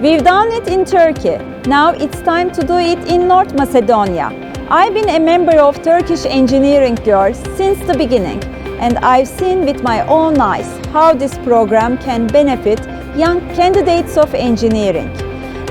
We've done it in Turkey. Now it's time to do it in North Macedonia. I've been a member of Turkish Engineering Girls since the beginning, and I've seen with my own eyes how this program can benefit young candidates of engineering.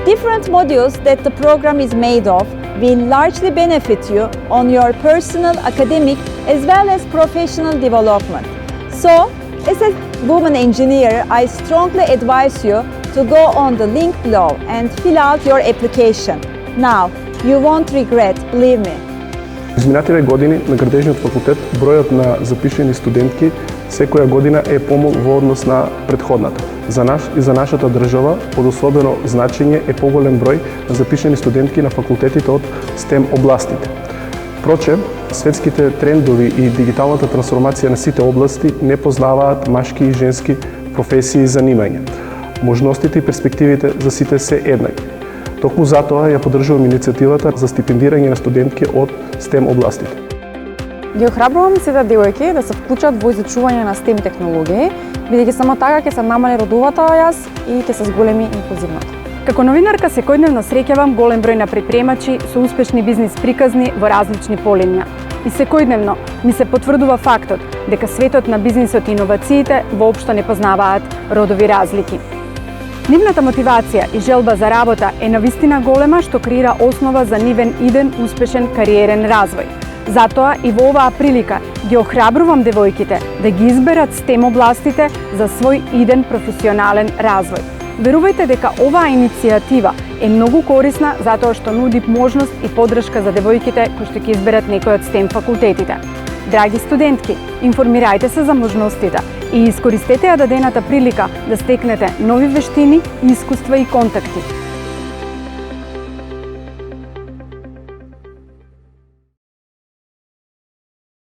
Different modules that the program is made of will largely benefit you on your personal, academic, as well as professional development. So, as a woman engineer, I strongly advise you to go on the link below and fill out your application. Now, you won't regret, believe me. Изминативе години на градежниот факултет бројот на запишени студентки секоја година е помал во однос на претходната. За нас и за нашата држава од особено значење е поголем број на запишени студентки на факултетите од STEM областите. Впрочем, светските трендови и дигиталната трансформација на сите области не познаваат машки и женски професии и занимања. Можностите и перспективите за сите се еднакви. Токму затоа ја поддржувам иницијативата за стипендирање на студентки од STEM областите. Ги охрабрувам сите девојки да се вклучат во изучување на STEM технологии, бидејќи само така ќе се намали родовата јас и ќе се зголеми инклузивната. Како новинарка секојдневно среќавам голем број на предприемачи со успешни бизнис приказни во различни полиња. И секојдневно ми се потврдува фактот дека светот на бизнисот и иновациите воопшто не познаваат родови разлики. Нивната мотивација и желба за работа е навистина голема, што креира основа за нивен иден успешен кариерен развој. Затоа и во оваа прилика ги охрабрувам девојките да ги изберат STEM областите за свој иден професионален развој. Верувајте дека оваа иницијатива е многу корисна затоа што нуди можност и поддршка за девојките кои што ќе изберат некој од STEM факултетите. Драги студентки, информирајте се за можностите и искористете ја дадената прилика да стекнете нови вештини, искуства и контакти.